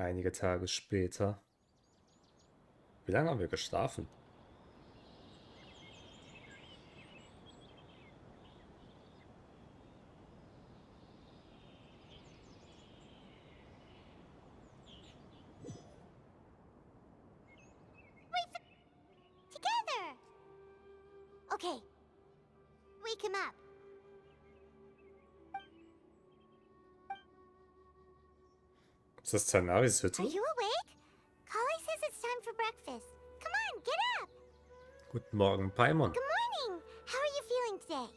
Einige Tage später. Wie lange haben wir geschlafen? Together! Okay. Wake him up. Ist das Tanaris Hütte? Are you awake? Kali says it's time for breakfast. Come on, get up! Guten Morgen, Paimon. Good morning! How are you feeling today?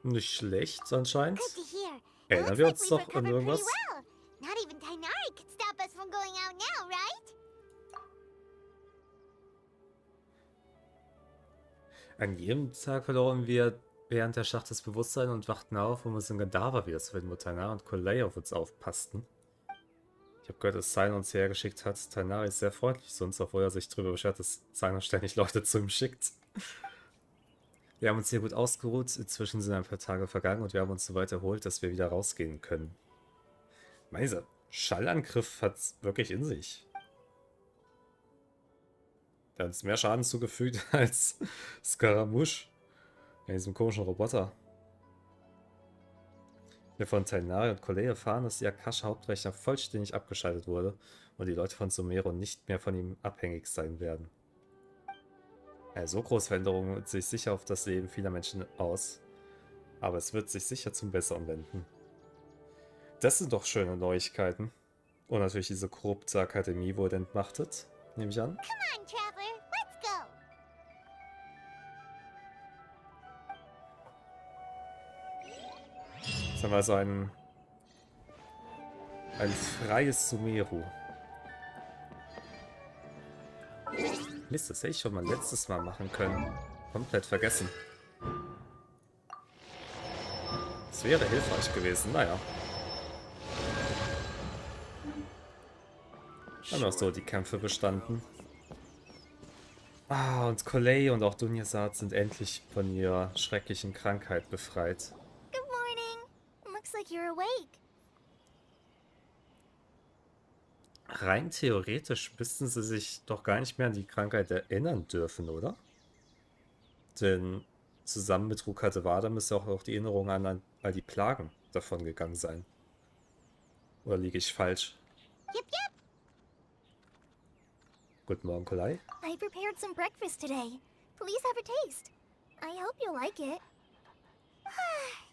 Nicht schlecht anscheinend. Good to hear. It Erinnern looks wir like uns we've doch an recovered pretty irgendwas? well. Not even Tainari could stop us from going out now, right? An jedem Tag verloren wir während der Schlacht das Bewusstsein und wachten auf, um uns in Gandava wieder zu finden, wo Tainari und Kolei auf uns aufpassten. Ich habe gehört, dass Zain uns hergeschickt hat. Tainari ist sehr freundlich zu uns, obwohl er sich darüber beschwert, dass Zain uns ständig Leute zu ihm schickt. Wir haben uns hier gut ausgeruht, inzwischen sind ein paar Tage vergangen und wir haben uns so weit erholt, dass wir wieder rausgehen können. Dieser Schallangriff hat's wirklich in sich. Der hat uns mehr Schaden zugefügt als Scaramouche. Ja, diesem komischen Roboter. Wir von Tainari und Kolei erfahren, dass ihr Akasha-Hauptrechner vollständig abgeschaltet wurde und die Leute von Sumeru nicht mehr von ihm abhängig sein werden. Eine so große Veränderung wirkt sich sicher auf das Leben vieler Menschen aus, aber es wird sich sicher zum Besseren wenden. Das sind doch schöne Neuigkeiten. Und natürlich diese korrupte Akademie wurde entmachtet, nehme ich an. Come on, Traveler, let's go! Jetzt haben wir also ein freies Sumeru. Mist, das hätte ich schon mal letztes Mal machen können. Komplett vergessen. Das wäre hilfreich gewesen, naja. Haben auch so die Kämpfe bestanden. Ah, und Kolei und auch Dunyasat sind endlich von ihrer schrecklichen Krankheit befreit. Good morning! Looks like you're awake. Rein theoretisch müssten sie sich doch gar nicht mehr an die Krankheit erinnern dürfen, oder? Denn zusammen mit Rukatevada müsste auch die Erinnerung an all die Plagen davon gegangen sein. Oder liege ich falsch? Yep, yep! Guten Morgen, Kolei. I prepared some breakfast today. Please have a taste. I hope you'll like it.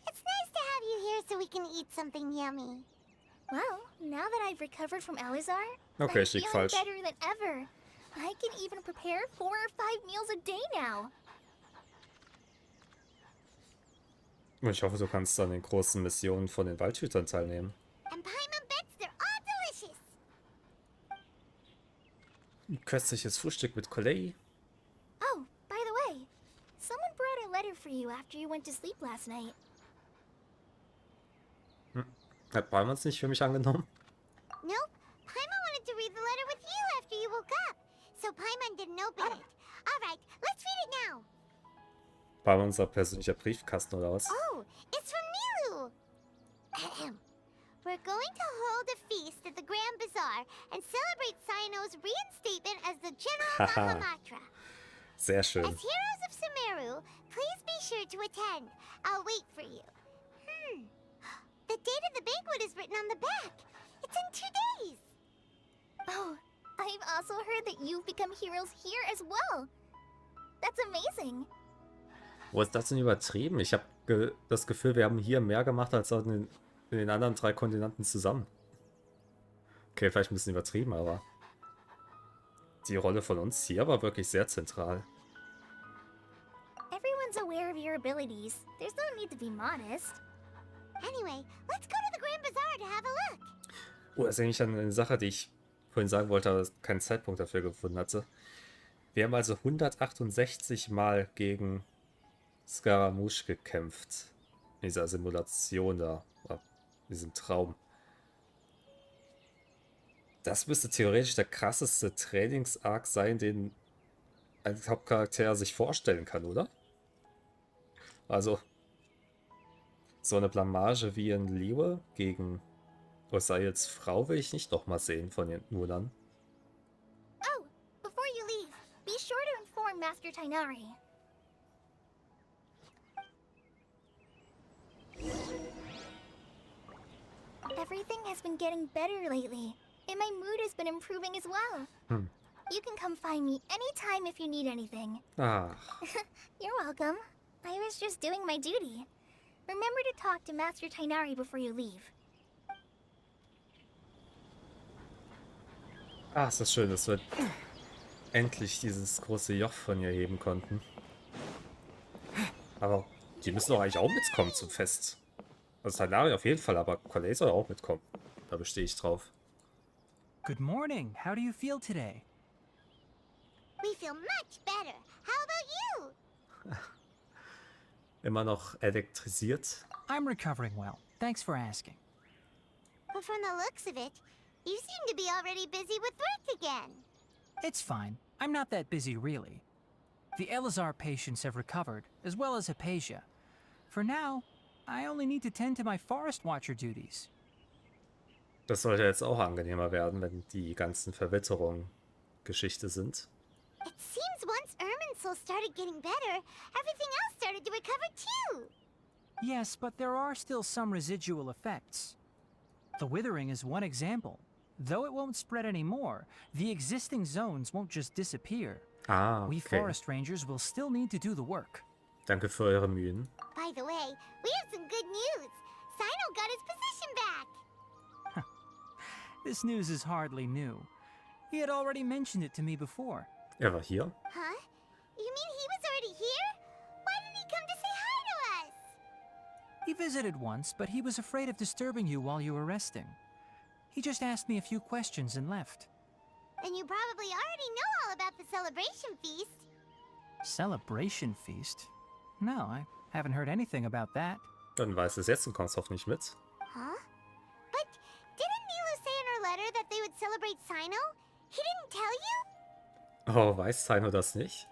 It's nice to have you here so we can eat something yummy. Well, now that I've recovered from Alizar, Okay, I'm ich lieg feeling falsch. better than ever. I can even prepare 4 or 5 meals a day now. Und ich hoffe, du kannst an den großen Missionen von den Waldhütern teilnehmen. And Paimon bets they're all delicious. Ein köstliches Frühstück mit Kolei. Oh, by the way, someone brought a letter for you after you went to sleep last night. Hat Paimon es nicht für mich angenommen? Nope. Paimon wanted to read the letter with you after you woke up. So Paimon didn't open it. Alright, let's read it now. Paimon unser persönlicher Briefkasten oder was? Oh, it's from Milu. Ahem. We're going to hold a feast at the Grand Bazaar and celebrate Cyano's reinstatement as the General Haha. Mahamatra. Sehr schön. As heroes of Sumeru, please be sure to attend. I'll wait for you. The date of the banquet is written on the back. It's in 2 days. Oh, I've also heard that you've become heroes here as well. That's amazing. Wo ist das denn übertrieben? Ich habe das Gefühl, wir haben hier mehr gemacht als in den anderen 3 Kontinenten zusammen. Okay, vielleicht ein bisschen übertrieben, aber die Rolle von uns hier war wirklich sehr zentral. Everyone's aware of your abilities. There's no need to be modest. Anyway, let's go to the Grand Bazaar to have a look. Oh, das ist eigentlich eine Sache, die ich vorhin sagen wollte, aber keinen Zeitpunkt dafür gefunden hatte. Wir haben also 168 Mal gegen Scaramouche gekämpft. In dieser Simulation da. Oder in diesem Traum. Das müsste theoretisch der krasseste Trainings-Arc sein, den ein Hauptcharakter sich vorstellen kann, oder? Also, so eine Blamage wie in Liebe gegen Osayels Frau will ich nicht nochmal sehen von den Mulan. Oh, before you leave, be sure to inform Master Tainari. Everything has been getting better lately, and my mood has been improving as well. You can come find me anytime if you need anything. Ah, You're welcome. I was just doing my duty. Remember to talk to Master Tainari before you leave. es ist schön, dass wir endlich dieses große Joch von ihr heben konnten. Aber die müssen doch eigentlich auch mitkommen zum Fest. Also Tanari auf jeden Fall, aber Colette soll auch mitkommen. Da bestehe ich drauf. Good morning. How do you feel today? We feel much better. How about you? Immer noch elektrisiert. I'm recovering well. Thanks for asking. But from the looks of it, you seem to be already busy with work again. It's fine. I'm not that busy, really. The Elazar patients have recovered, as well as Hypatia. For now, I only need to tend to my Forest Watcher duties. Das sollte jetzt auch angenehmer werden, wenn die ganzen Verwitterungen Geschichte sind. It seems once Irminsul started getting better, everything else started to recover too. Yes, but there are still some residual effects. The withering is one example. Though it won't spread anymore, the existing zones won't just disappear. Ah, We okay. forest rangers will still need to do the work. Danke für eure Mühen. By the way, we have some good news. Sino got his position back. This news is hardly new. He had already mentioned it to me before. Er war hier. Huh? You mean he was already here? Why didn't he come to say hi to us? He visited once, but he was afraid of disturbing you while you were resting. He just asked me a few questions and left. Then you probably already know all about the celebration feast. Celebration feast? No, I haven't heard anything about that. Dann weiß es jetzt und kommst hoffentlich mit. Huh? But didn't Nilu say in her letter that they would celebrate Sino? He didn't tell you? Oh, weiß Sino das nicht?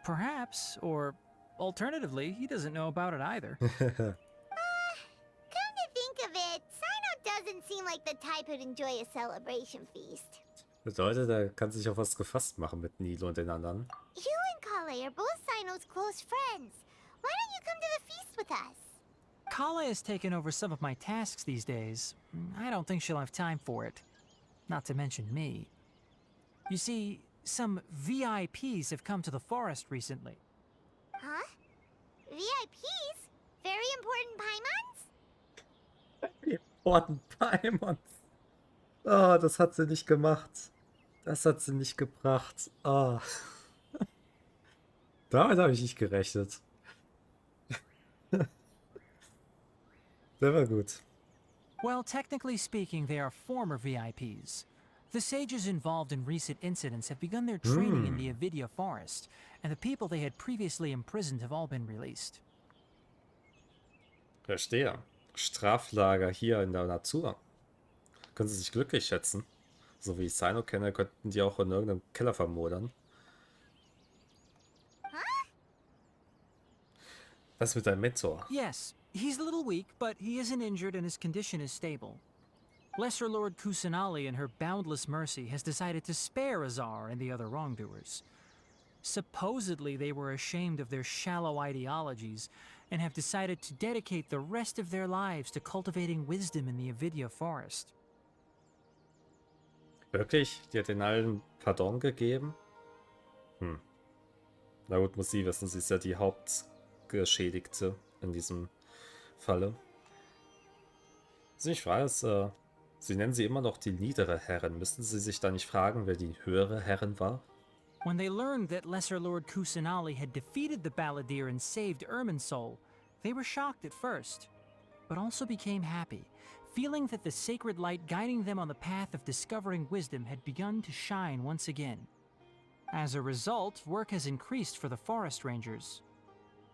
Perhaps, or alternatively, he doesn't know about it either. Come to think of it, Sino doesn't seem like the type who'd enjoy a celebration feast. Bedeutet, er kann sich auf was gefasst machen mit Nilo und den anderen. You and Kale are both Sino's close friends. Why don't you come to the feast with us? Kala has taken over some of my tasks these days. I don't think she'll have time for it. Not to mention me. You see, some VIPs have come to the forest recently. Huh? VIPs? Very important Paimons? Important Paimons. Oh, das hat sie nicht gemacht. Das hat sie nicht gebracht. Oh. Damit habe ich nicht gerechnet. Der war gut. Well, technically speaking, they are former VIPs. The sages involved in recent incidents have begun their training in the Avidya forest, and the people they had previously imprisoned have all been released. Verstehe. Straflager hier in der Natur. Können sie sich glücklich schätzen. So wie ich Sino kenne, könnten die auch in irgendeinem Keller vermodern. Was mit deinem Mentor? Yes, he's a little weak, but he isn't injured and his condition is stable. Lesser Lord Kusanali, in her boundless mercy, has decided to spare Azar and the other wrongdoers. Supposedly, they were ashamed of their shallow ideologies and have decided to dedicate the rest of their lives to cultivating wisdom in the Avidya forest. Wirklich? Die hat den allen Pardon gegeben? Na gut, muss sie wissen, sie ist ja die Hauptgeschädigte in diesem Falle. Was ich frage ist, sie nennen sie immer noch die niedere Herrin. Müssten sie sich da nicht fragen, wer die höhere Herrin war? When they learned that Lesser Lord Kusanali had defeated the Balladeer and saved Irminsul, they were shocked at first, but also became happy, feeling that the sacred light guiding them on the path of discovering wisdom had begun to shine once again. As a result, work has increased for the forest rangers.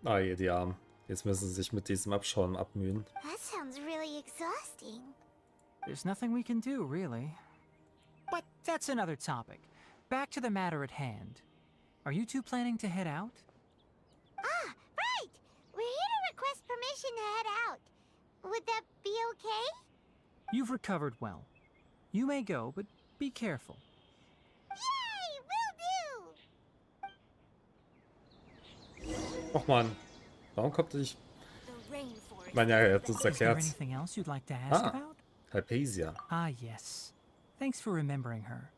Ah, je, die Armen. Jetzt müssen sie sich mit diesem Abschauen abmühen. That sounds really exhausting. There's nothing we can do, really. But that's another topic. Back to the matter at hand. Are you two planning to head out? Ah, right! We're here to request permission to head out. Would that be okay? You've recovered well. You may go, but be careful. Yay! Will do! Och man, warum kommt nicht... The rainforest. Man, ja, er hat uns Is there erklärt. anything else you'd like to ask Ah. about? Hypatia. Ah, yes. Thanks for remembering her.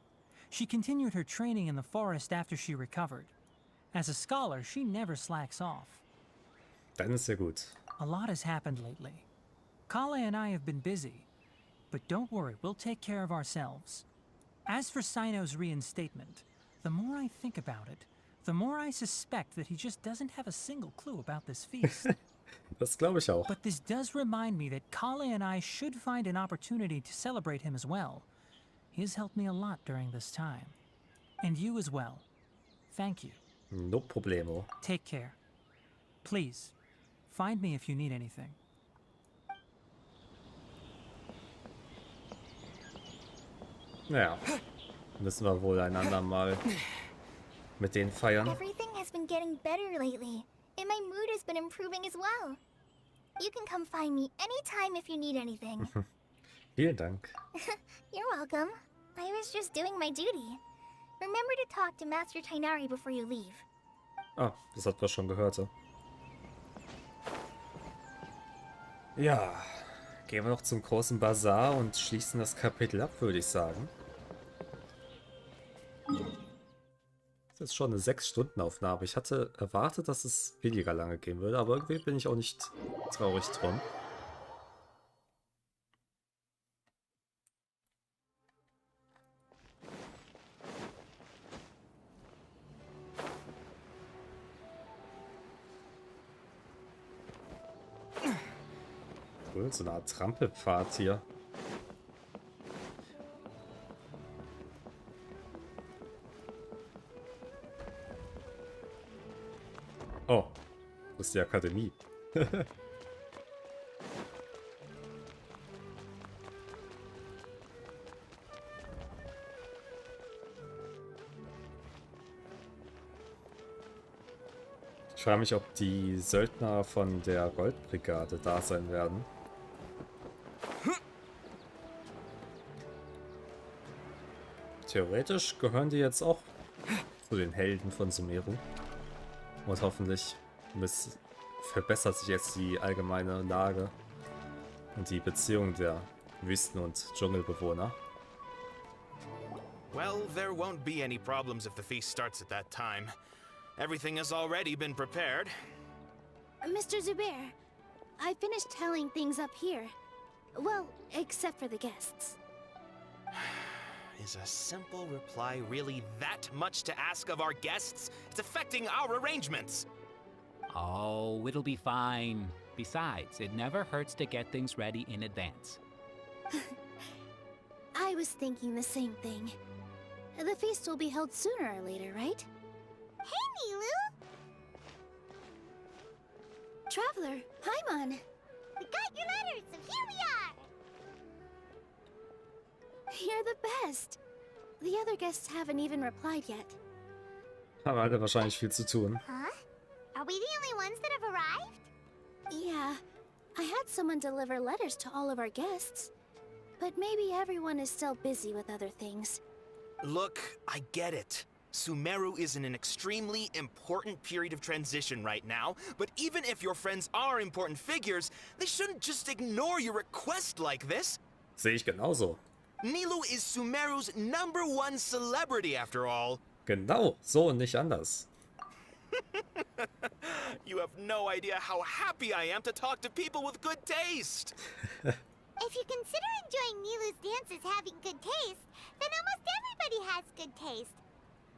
She continued her training in the forest after she recovered. As a scholar, she never slacks off. Dann ist ja gut. A lot has happened lately. Kale and I have been busy. But don't worry, we'll take care of ourselves. As for Sino's reinstatement, the more I think about it, the more I suspect that he just doesn't have a single clue about this feast. Das glaube ich auch. But this does remind me that Kale and I should find an opportunity to celebrate him as well. He has helped me a lot during this time. And you as well. Thank you. No problemo. Take care. Please, find me if you need anything. Naja, müssen wir wohl ein andermal mit denen feiern. Everything has been getting better lately, and my mood has been improving as well. You can come find me anytime if you need anything. Vielen Dank. You're welcome. I was just doing my duty. Remember to talk to Master Tainari before you leave. Ah, das hat man schon gehört. Ja, gehen wir noch zum großen Bazar und schließen das Kapitel ab, würde ich sagen. Das ist schon eine 6-Stunden-Aufnahme. Ich hatte erwartet, dass es weniger lange gehen würde, aber irgendwie bin ich auch nicht traurig drum. Cool, so eine Art Trampelpfad hier. Oh, das ist die Akademie. Ich frage mich, ob die Söldner von der Goldbrigade da sein werden. Theoretisch gehören die jetzt auch zu den Helden von Sumeru. Und hoffentlich verbessert sich jetzt die allgemeine Lage und die Beziehung der Wüsten- und Dschungelbewohner. Well, there won't be any problems if the feast starts at that time. Everything has already been prepared. Mr. Zubair, I finished telling things up here. Well, except for the guests. Is a simple reply really that much to ask of our guests? It's affecting our arrangements. Oh, it'll be fine. Besides, it never hurts to get things ready in advance. I was thinking the same thing. The feast will be held sooner or later, right? Hey, Nilu! Traveler, Paimon! We got your letters, and here we are! You're the best! The other guests haven't even replied yet. Haben alle wahrscheinlich viel zu tun. Huh? Are we the only ones that have arrived? Yeah. I had someone deliver letters to all of our guests. But maybe everyone is still busy with other things. Look, I get it. Sumeru is in an extremely important period of transition right now, but even if your friends are important figures, they shouldn't just ignore your request like this. Sehe ich genauso. Nilou is Sumeru's #1 celebrity after all. Genau, so und nicht anders. You have no idea how happy I am to talk to people with good taste. If you consider enjoying Nilu's dances having good taste, then almost everybody has good taste.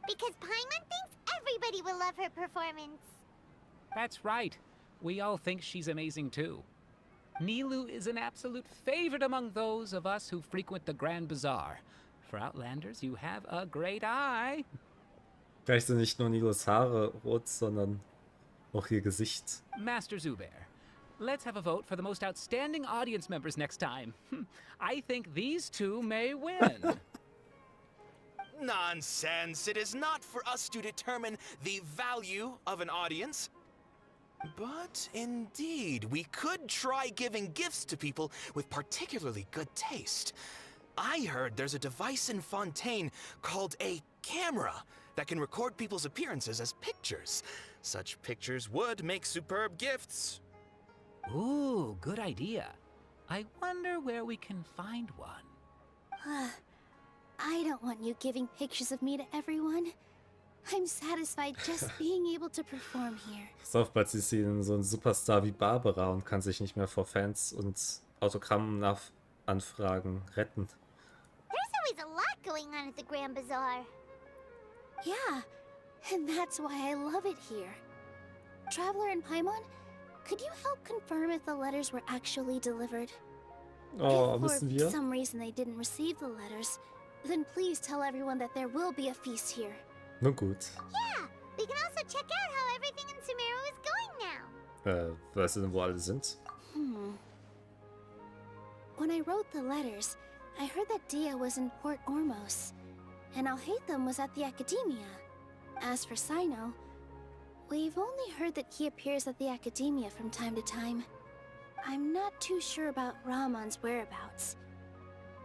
Because Paimon thinks everybody will love her performance. That's right. We all think she's amazing too. Nilou is an absolute favorite among those of us who frequent the Grand Bazaar. For Outlanders, you have a great eye. Vielleicht sind nicht nur Nilus Haare rot, sondern auch ihr Gesicht. Master Zubair, let's have a vote for the most outstanding audience members next time. I think these two may win. Nonsense. It is not for us to determine the value of an audience. But indeed, we could try giving gifts to people with particularly good taste. I heard there's a device in Fontaine called a camera that can record people's appearances as pictures. Such pictures would make superb gifts. Ooh, good idea. I wonder where we can find one. I don't want you giving pictures of me to everyone. I'm satisfied just being able to perform here. Pass auf, bald ist sie so ein Superstar wie Barbara und kann sich nicht mehr vor Fans und Autogramm-Anfragen retten. There's always a lot going on at the Grand Bazaar. Yeah, and that's why I love it here. Traveler and Paimon, could you help confirm if the letters were actually delivered? Oh, If müssen for wir? some reason they didn't receive the letters, then please tell everyone that there will be a feast here. Nun gut. Yeah, we can also check out how everything in Sumeru is going now. Weißt du denn, wo alle sind? When I wrote the letters, I heard that Dia was in Port Ormos, and Alhaitham was at the Academia. As for Sino, we've only heard that he appears at the Academia from time to time. I'm not too sure about Rahman's whereabouts.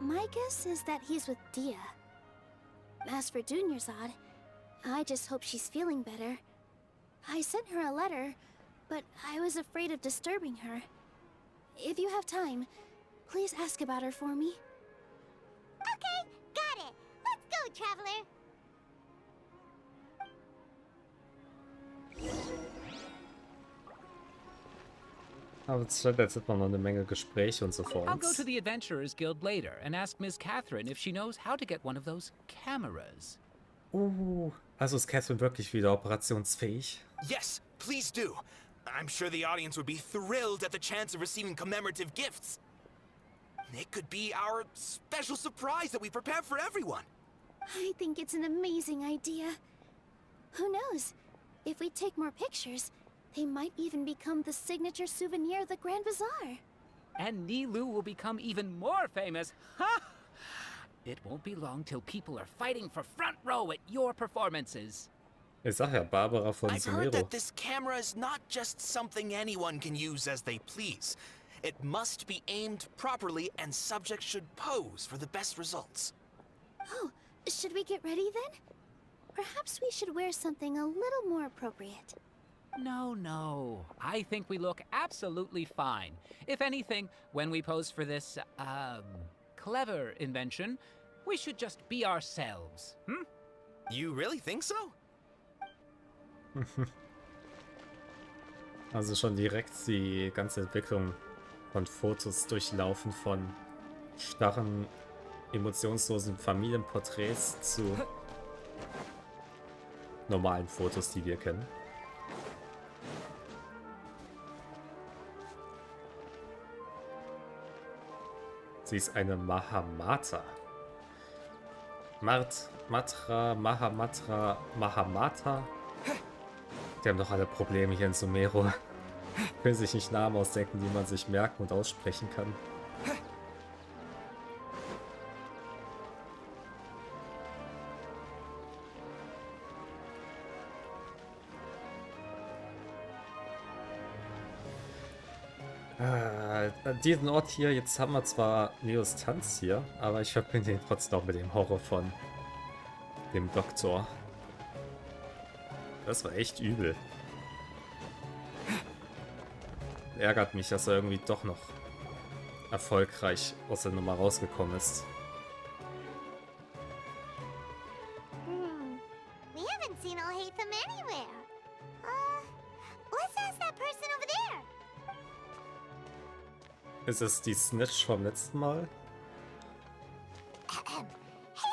My guess is that he's with Dia. As for Dunyarzad, I just hope she's feeling better. I sent her a letter, but I was afraid of disturbing her. If you have time, please ask about her for me. Okay, got it. Let's go, Traveler. Aber es scheint, als hätte man noch eine Menge Gespräche und so vor I'll go uns. to the Adventurers Guild later and ask Miss Catherine if she knows how to get one of those cameras. Also ist Catherine wirklich wieder operationsfähig? Yes, please do. I'm sure the audience would be thrilled at the chance of receiving commemorative gifts. It could be our special surprise that we prepare for everyone. I think it's an amazing idea. Who knows? If we take more pictures, they might even become the signature souvenir of the Grand Bazaar. And Nilu will become even more famous. Ha! It won't be long till people are fighting for front row at your performances. Ich sag ja, Barbara von I've heard Sumeru. that this camera is not just something anyone can use as they please. It must be aimed properly and subjects should pose for the best results. Oh, should we get ready then? Perhaps we should wear something a little more appropriate. No. I think we look absolutely fine. If anything, when we pose for this, clever invention, we should just be ourselves. You really think so? Also schon direkt die ganze Entwicklung von Fotos durchlaufen, von starren, emotionslosen Familienporträts zu normalen Fotos, die wir kennen. Sie ist eine Mahamata. Mahamata. Die haben doch alle Probleme hier in Sumeru. Können sich nicht Namen ausdenken, die man sich merken und aussprechen kann. Diesen Ort hier, jetzt haben wir zwar Leos Tanz hier, aber ich verbinde ihn trotzdem auch mit dem Horror von dem Doktor. Das war echt übel. Ärgert mich, dass er irgendwie doch noch erfolgreich aus der Nummer rausgekommen ist. We haven't seen Alhaitham anywhere. Let's ask that person over there. Ist es die Snitch vom letzten Mal? Hey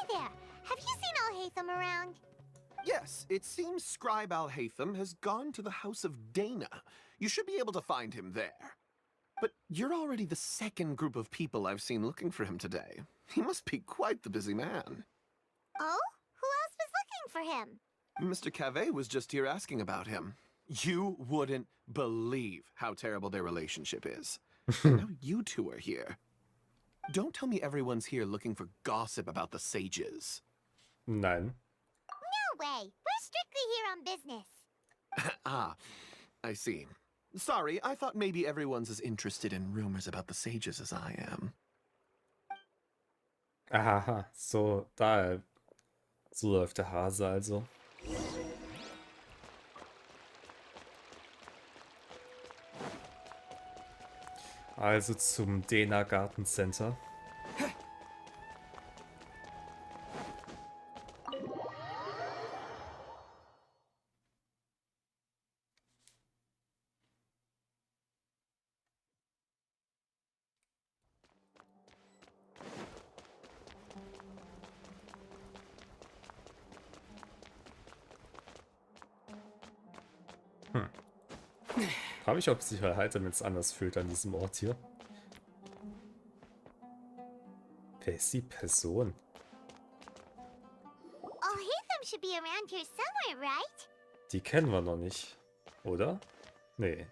there, have you seen Alhaitham around? Yes, it seems Scribe Alhaitham has gone to the House of Dana. You should be able to find him there. But you're already the second group of people I've seen looking for him today. He must be quite the busy man. Oh? Who else was looking for him? Mr. Cave was just here asking about him. You wouldn't believe how terrible their relationship is. And now you two are here. Don't tell me everyone's here looking for gossip about the sages. Nein. No way. We're strictly here on business. Ah, I see. Sorry, I thought maybe everyone's as interested in rumors about the sages as I am. Aha, so, so läuft der Hase also. Also zum Dena Gartencenter. Frage mich, ob sich Halter jetzt anders fühlt an diesem Ort hier. Wer ist die Person? Oh, Hatham should be around here somewhere, right? Die kennen wir noch nicht, oder? Nee.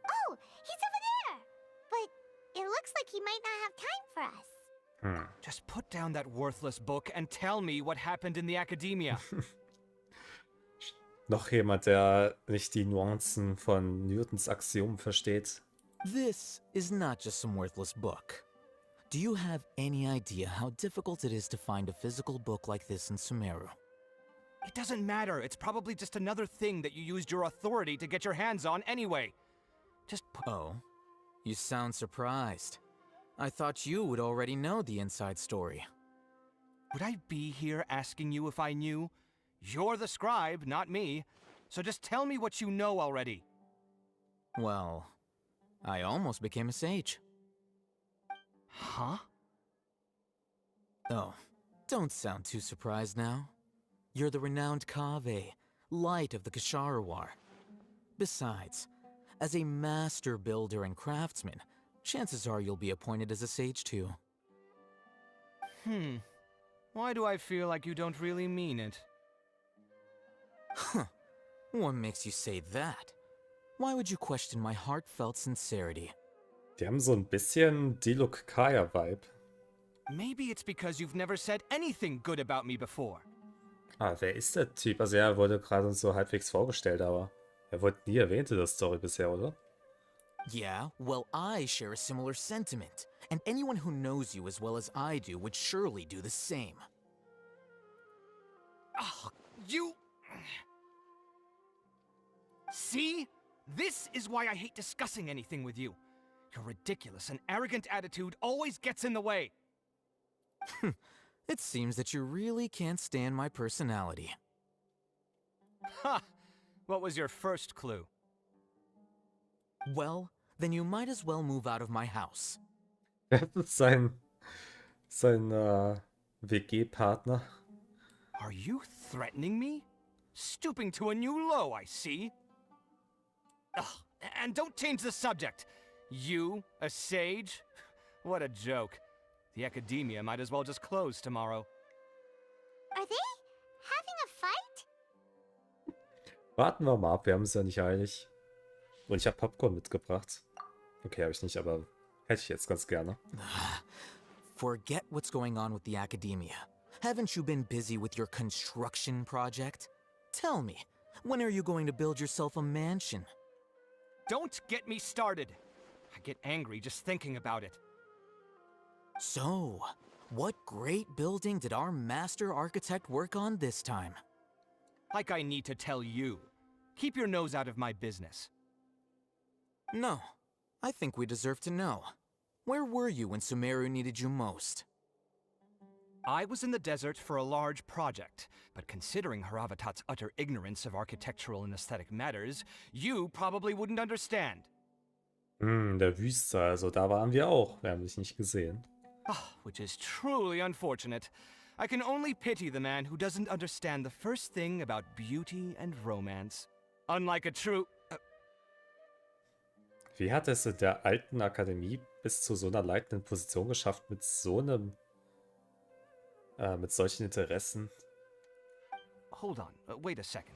Oh, he's over there. But it looks like he might not have time for us. Just put down that worthless book and tell me what happened in the academia. Noch jemand, der nicht die Nuancen von Newtons Axiom versteht. This is not just some worthless book. Do you have any idea how difficult it is to find a physical book like this in Sumeru? It doesn't matter. It's probably just another thing that you used your authority to get your hands on anyway. Just put... Oh, you sound surprised. I thought you would already know the inside story. Would I be here asking you if I knew? You're the scribe, not me. So just tell me what you know already. Well, I almost became a sage. Huh? Oh, don't sound too surprised now. You're the renowned Kave, light of the Ksharawar. Besides, as a master builder and craftsman, chances are you'll be appointed as a sage too. Why do I feel like you don't really mean it? Huh. What makes you say that? Why would you question my heartfelt sincerity? Die haben so ein bisschen Diluc Kaya-Vibe. Maybe it's because you've never said anything good about me before. Ah, wer ist der Typ? Also er wurde gerade uns so halbwegs vorgestellt, aber er wurde nie erwähnt in der Story bisher, oder? Yeah, well, I share a similar sentiment, and anyone who knows you as well as I do would surely do the same. Oh, you... See? This is why I hate discussing anything with you. Your ridiculous and arrogant attitude always gets in the way. It seems that you really can't stand my personality. Ha! What was your first clue? Well, then you might as well move out of my house. Das ist sein WG-Partner. Are you threatening me? Stooping to a new low, I see. Ugh, and don't change the subject. You, a sage? What a joke. The academia might as well just close tomorrow. Are they having a fight? Warten wir mal ab, wir haben es ja nicht eilig. Und ich habe Popcorn mitgebracht. Okay, habe ich nicht, aber hätte ich jetzt ganz gerne. Forget what's going on with the academia. Haven't you been busy with your construction project? Tell me, when are you going to build yourself a mansion? Don't get me started. I get angry just thinking about it. So, what great building did our master architect work on this time? Like I need to tell you. Keep your nose out of my business. No, I think we deserve to know. Where were you when Sumeru needed you most? I was in the desert for a large project, but considering Haravatat's utter ignorance of architectural and aesthetic matters, you probably wouldn't understand. In der Wüste, also da waren wir auch. Wir haben dich nicht gesehen. Which is truly unfortunate. I can only pity the man who doesn't understand the first thing about beauty and romance. Unlike a true... Wie hat es in der alten Akademie bis zu so einer leitenden Position geschafft mit so einem... mit solchen Interessen? Hold on, wait a second.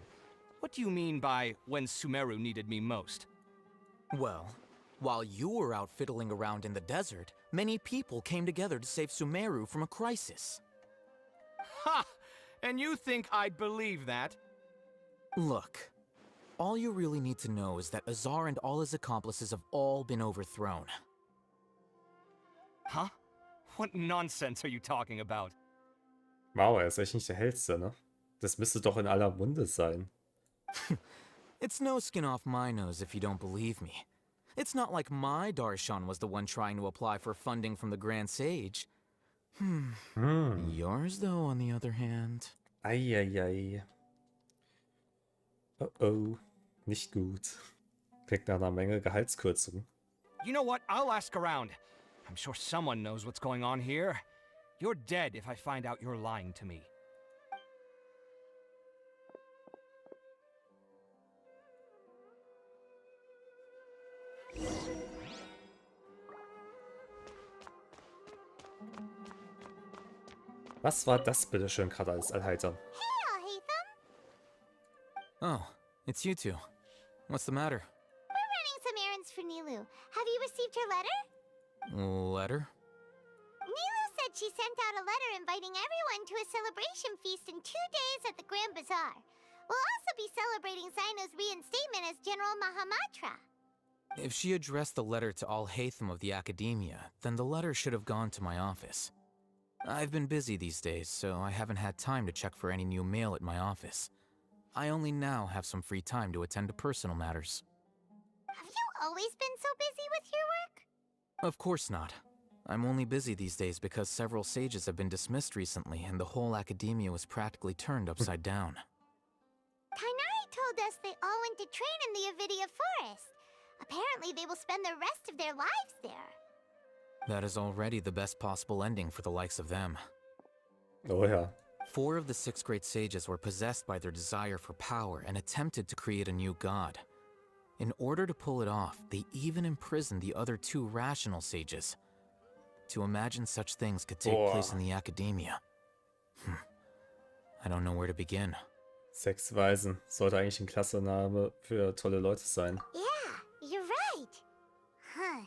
What do you mean by when Sumeru needed me most? Well, while you were out fiddling around in the desert, many people came together to save Sumeru from a crisis. Ha! And you think I'd believe that? Look, All you really need to know is that Azar and all his accomplices have all been overthrown. Huh? What nonsense are you talking about? Wow, er ist echt nicht der Hellste, ne? Das müsste doch in aller Munde sein. It's no skin off my nose if you don't believe me. It's not like my Darshan was the one trying to apply for funding from the Grand Sage. Yours, though, on the other hand. Eieiei. Oh oh. Nicht gut. Klingt nach einer Menge Gehaltskürzungen. You know what? I'll ask around. I'm sure someone knows what's going on here. You're dead if I find out you're lying to me. Was war das bitte schön gerade alles erheitern? Hey, Haytham. Oh, it's you two. What's the matter? We're running some errands for Nilu. Have you received her letter? Letter? Nilu said she sent out a letter inviting everyone to a celebration feast in 2 days at the Grand Bazaar. We'll also be celebrating Sino's reinstatement as General Mahamatra. If she addressed the letter to all Haytham of the Academia, then the letter should have gone to my office. I've been busy these days, so I haven't had time to check for any new mail at my office. I only now have some free time to attend to personal matters. Have you always been so busy with your work? Of course not. I'm only busy these days because several sages have been dismissed recently and the whole Academia was practically turned upside down. Kainari told us they all went to train in the Avidia Forest. Apparently they will spend the rest of their lives there. That is already the best possible ending for the likes of them. Oh ja. 4 of the 6 great sages were possessed by their desire for power and attempted to create a new god. In order to pull it off, they even imprisoned the other 2 rational sages. To imagine such things could take place in the Academia. I don't know where to begin. 6 Weisen. Sollte eigentlich ein klasse Name für tolle Leute sein. Yeah, you're right. Huh.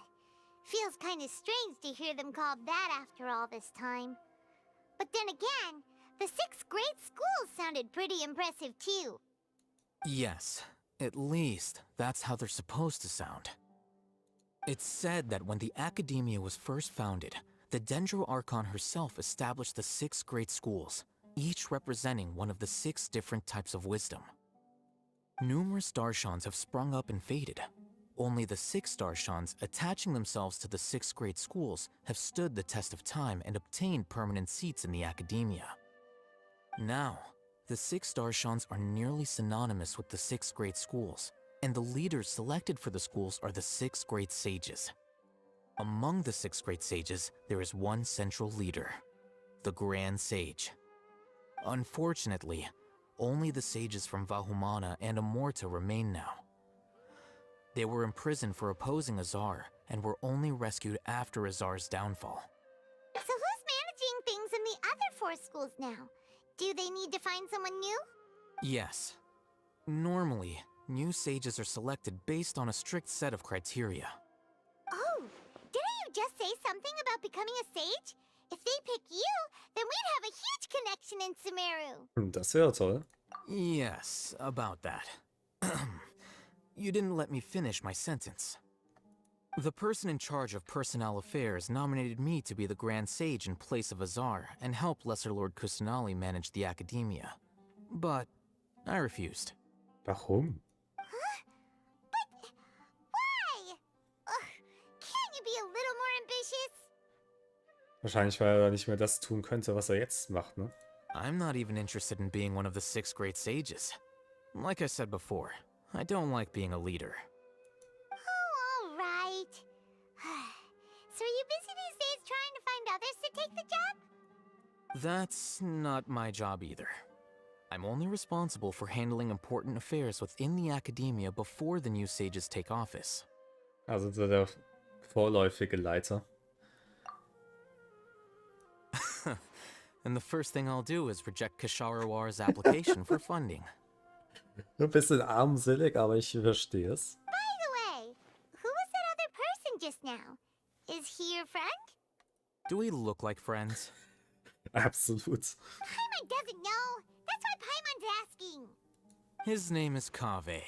Feels kind of strange to hear them called that after all this time. But then again, the 6 great schools sounded pretty impressive too. Yes, at least that's how they're supposed to sound. It's said that when the Academia was first founded, the Dendro Archon herself established the 6 great schools, each representing one of the 6 different types of wisdom. Numerous Darshans have sprung up and faded. Only the 6 Darshans attaching themselves to the 6 great schools have stood the test of time and obtained permanent seats in the Academia. Now, the 6 Darshans are nearly synonymous with the 6 great schools, and the leaders selected for the schools are the 6 great sages. Among the 6 great sages, there is one central leader, the Grand Sage. Unfortunately, only the sages from Vahumana and Amorta remain now. They were imprisoned for opposing Azar and were only rescued after Azar's downfall. So who's managing things in the other 4 schools now? Do they need to find someone new? Yes. Normally, new sages are selected based on a strict set of criteria. Oh, didn't you just say something about becoming a sage? If they pick you, then we'd have a huge connection in Sumeru. Das wäre toll. Yes, about that. You didn't let me finish my sentence. The person in charge of personnel affairs nominated me to be the Grand Sage in place of Azar and help Lesser Lord Kusanali manage the Academia. But I refused. Warum? Huh? But why? Ugh, can't you be a little more ambitious? Wahrscheinlich, weil er nicht mehr das tun könnte, was er jetzt macht, ne? I'm not even interested in being one of the 6 great sages. Like I said before, I don't like being a leader. Oh, all right. So are you busy these days trying to find others to take the job? That's not my job either. I'm only responsible for handling important affairs within the Academia before the new sages take office. Also so der vorläufige Leiter. And the first thing I'll do is reject Kasharawar's application for funding. Ein bisschen armselig, aber ich verstehe es. By the way, who was that other person just now? Is he your friend? Do we look like friends? Absolut. Paimon doesn't know. That's why Paimon's asking. His name is Kaveh.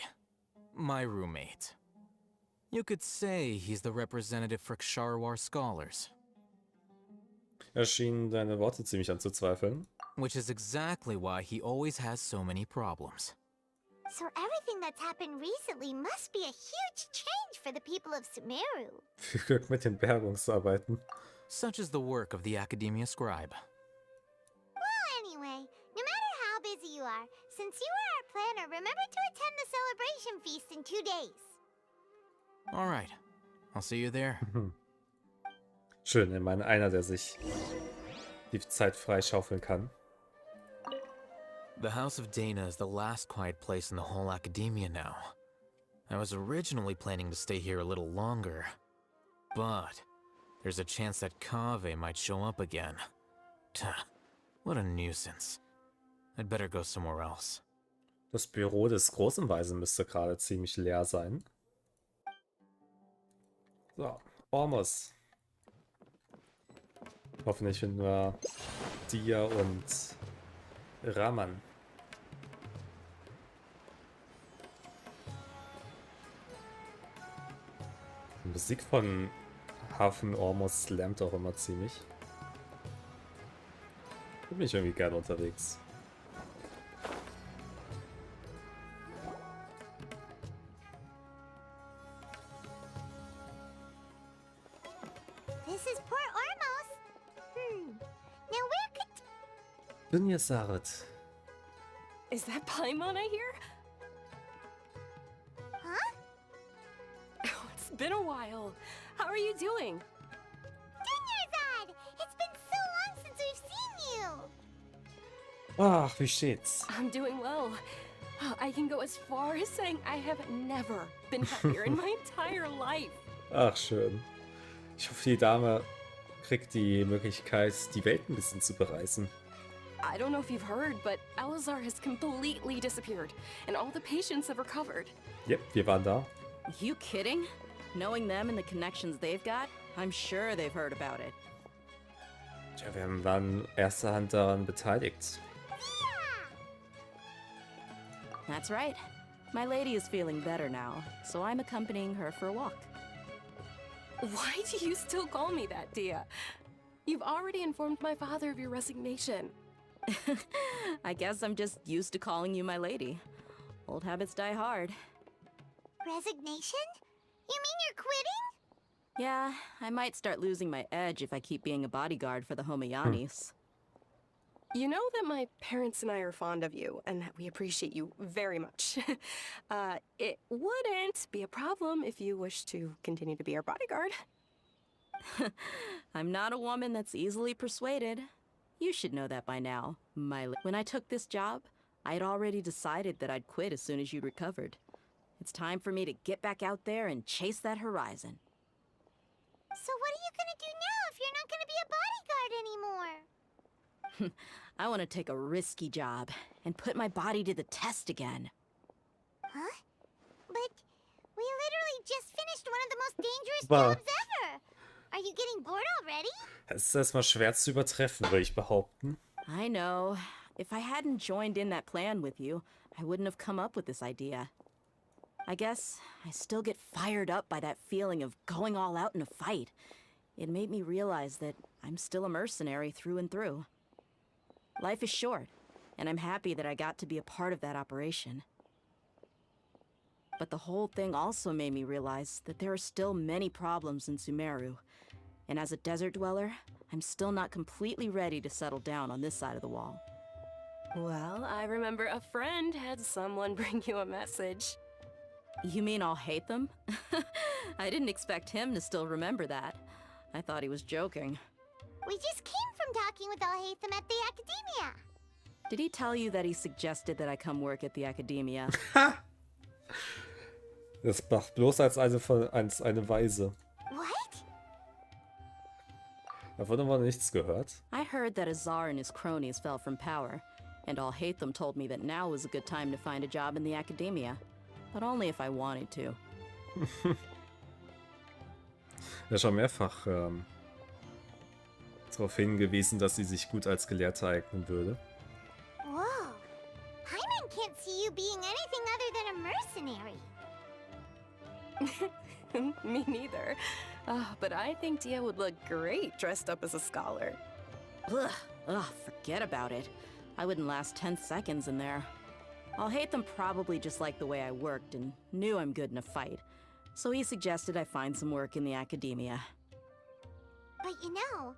My roommate. You could say he's the representative for Ksharawar scholars. Er schien deine Worte ziemlich anzuzweifeln. Which is exactly why he always has so many problems. So everything that's happened recently must be a huge change for the people of Sumeru. Viel Glück mit den Bergungsarbeiten. Such is the work of the Academia Scribe. Well, anyway, no matter how busy you are, since you are our planner, remember to attend the celebration feast in 2 days. Alright, I'll see you there. Schön, ich meine, einer, der sich die Zeit freischaufeln kann. The House of Dana is the last quiet place in the whole Academia now. I was originally planning to stay here a little longer, but there's a chance that Kaveh might show up again. Tuh, what a nuisance. I'd better go somewhere else. Das Büro des großen Weisen müsste gerade ziemlich leer sein. So, Ormus. Hoffentlich finden wir Dia und Raman. Die Musik von Hafen Ormus slammt auch immer ziemlich. Da bin ich irgendwie gerne unterwegs. This is Port Ormos. Now where could... Dunya Saret. Is that Paimon I hear? Huh? Oh, it's been a while. How are you doing? Dunyarzad! It's been so long since we've seen you! Ach, wie steht's? I'm doing well. I can go as far as saying I have never been happier in my entire life. Ach, schön. Ich hoffe, die Dame kriegt die Möglichkeit, die Welt ein bisschen zu bereisen. I don't know if you've heard, but Elazar has completely disappeared, and all the patients have recovered. Yep, wir waren da. You kidding? Knowing them and the connections they've got, I'm sure they've heard about it. Tja, wir waren erster Hand daran beteiligt. That's right. My lady is feeling better now, so I'm accompanying her for a walk. Why do you still call me that, Dia? You've already informed my father of your resignation. I guess I'm just used to calling you my lady. Old habits die hard. Resignation? You mean you're quitting? Yeah, I might start losing my edge if I keep being a bodyguard for the Homayanis. You know that my parents and I are fond of you, and that we appreciate you very much. It wouldn't be a problem if you wish to continue to be our bodyguard. I'm not a woman that's easily persuaded. You should know that by now. When I took this job, I had already decided that I'd quit as soon as you'd recovered. It's time for me to get back out there and chase that horizon. So what are you gonna do now if you're not gonna be a bodyguard anymore? I want to take a risky job and put my body to the test again. Huh? But we literally just finished one of the most dangerous Bah. jobs ever. Are you getting bored already? Es ist erstmal schwer zu übertreffen, würde ich behaupten. I know. If I hadn't joined in that plan with you, I wouldn't have come up with this idea. I guess I still get fired up by that feeling of going all out in a fight. It made me realize that I'm still a mercenary through and through. Life is short, and I'm happy that I got to be a part of that operation. But the whole thing also made me realize that there are still many problems in Sumeru. And as a desert dweller, I'm still not completely ready to settle down on this side of the wall. Well, I remember a friend had someone bring you a message. You mean I'll hate them? I didn't expect him to still remember that. I thought he was joking. We just came from talking with Al-Haytham at the Academia. Did he tell you that he suggested that I come work at the Academia? Das macht bloß als eine Weise. What? Davon haben wir nichts gehört. I heard that Azar and his cronies fell from power, and Al-Haytham told me that now was a good time to find a job in the Academia, but only if I wanted to. Er hat schon mehrfach darauf hingewiesen, dass sie sich gut als Gelehrte eignen würde. Whoa. Paimon can't see you being anything other than a mercenary. Me neither. But I think Dia would look great dressed up as a scholar. Ugh, forget about it. I wouldn't last 10 seconds in there. Hatham probably just liked the way I worked and knew I'm good in a fight. So he suggested I find some work in the academia. But you know,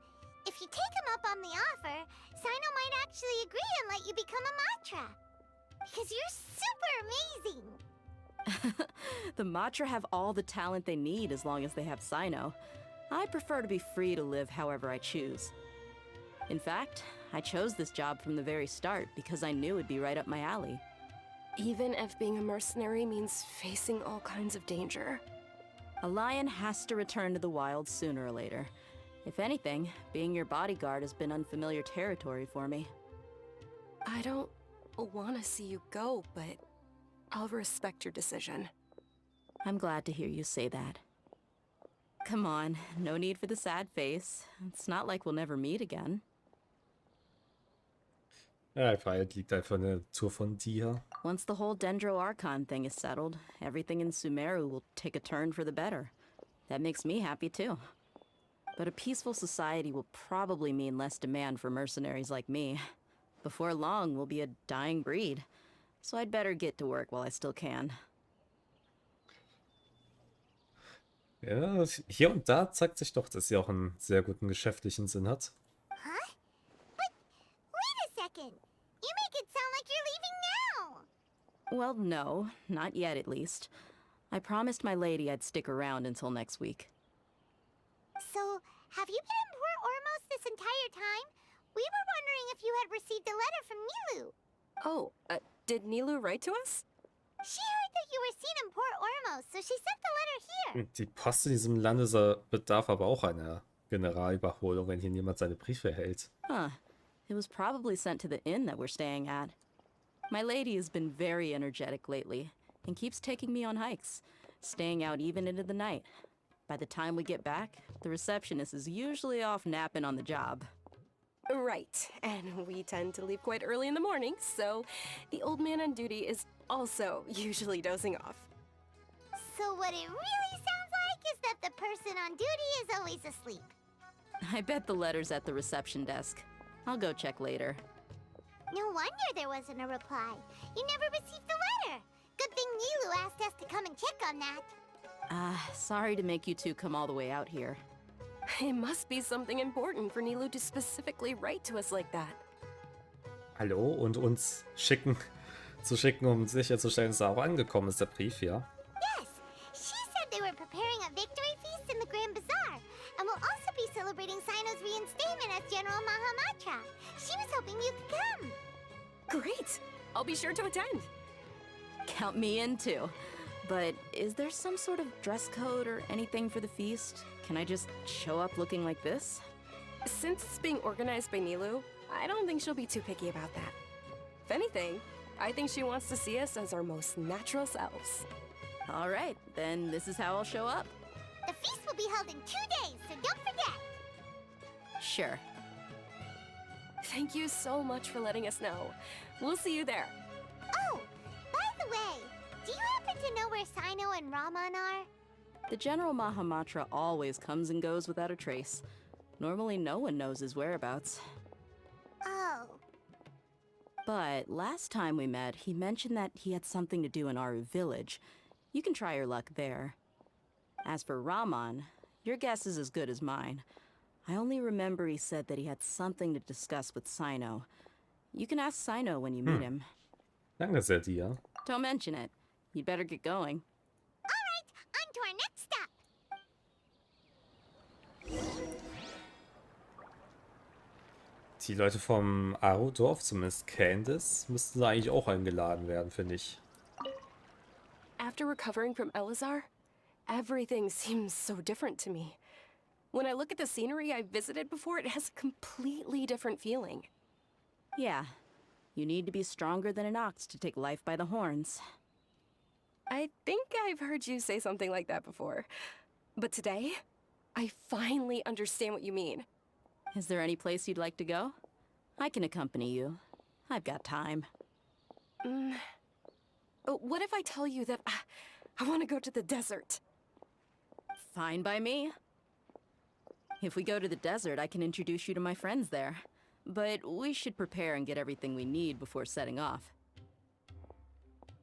if you take him up on the offer, Sino might actually agree and let you become a Matra. Because you're super amazing! The Matra have all the talent they need as long as they have Sino. I prefer to be free to live however I choose. In fact, I chose this job from the very start because I knew it'd be right up my alley. Even if being a mercenary means facing all kinds of danger. A lion has to return to the wild sooner or later. If anything, being your bodyguard has been unfamiliar territory for me. I don't want to see you go, but I'll respect your decision. I'm glad to hear you say that. Come on, no need for the sad face. It's not like we'll never meet again. Ja, Freiheit liegt einfach in der Natur von Dia. Once the whole Dendro Archon thing is settled, everything in Sumeru will take a turn for the better. That makes me happy too. But a peaceful society will probably mean less demand for mercenaries like me. Before long, we'll be a dying breed. So I'd better get to work while I still can. Ja, hier und da zeigt sich doch, dass sie auch einen sehr guten geschäftlichen Sinn hat. Huh? But wait a second! You make it sound like you're leaving now! Well, no, not yet at least. I promised my lady I'd stick around until next week. So, have you been in Port Ormos this entire time? We were wondering if you had received a letter from Nilu. Oh, did Nilu write to us? She heard that you were seen in Port Ormos, so she sent the letter here. Die Post in diesem Lande bedarf aber auch einer Generalüberholung, wenn hier niemand seine Briefe erhält. Huh. It was probably sent to the inn that we're staying at. My lady has been very energetic lately and keeps taking me on hikes, staying out even into the night. By the time we get back, the receptionist is usually off napping on the job. Right, and we tend to leave quite early in the morning, so the old man on duty is also usually dozing off. So what it really sounds like is that the person on duty is always asleep. I bet the letter's at the reception desk. I'll go check later. No wonder there wasn't a reply. You never received the letter. Good thing Nilu asked us to come and check on that. Sorry to make you two come all the way out here. It must be something important for Nilu to specifically write to us like that. Hallo? Und uns zu schicken, um sicherzustellen, dass er auch angekommen ist, der Brief, ja? Yes, she said they were preparing a victory feast in the Grand Bazaar, and will also be celebrating Sino's reinstatement as General Mahamatra. She was hoping you could come. Great! I'll be sure to attend. Count me in too. But is there some sort of dress code or anything for the feast? Can I just show up looking like this? Since it's being organized by Nilu, I don't think she'll be too picky about that. If anything, I think she wants to see us as our most natural selves. All right, then this is how I'll show up. The feast will be held in 2 days, so don't forget. Sure. Thank you so much for letting us know. We'll see you there. Oh, by the way, do you happen to know where Sino and Raman are? The General Mahamatra always comes and goes without a trace. Normally no one knows his whereabouts. Oh. But last time we met, he mentioned that he had something to do in our village. You can try your luck there. As for Raman, your guess is as good as mine. I only remember he said that he had something to discuss with Sino. You can ask Sino when you meet him. Danke sehr, Dia. Don't mention it. You'd better get going. All right, on to our next stop. Die Leute vom Aru-Dorf, zumindest Candice, müssten da eigentlich auch eingeladen werden, finde ich. After recovering from Elazar, everything seems so different to me. When I look at the scenery I visited before, it has a completely different feeling. Yeah. You need to be stronger than an ox to take life by the horns. I think I've heard you say something like that before. But today, I finally understand what you mean. Is there any place you'd like to go? I can accompany you. I've got time. What if I tell you that I want to go to the desert? Fine by me. If we go to the desert, I can introduce you to my friends there. But we should prepare and get everything we need before setting off.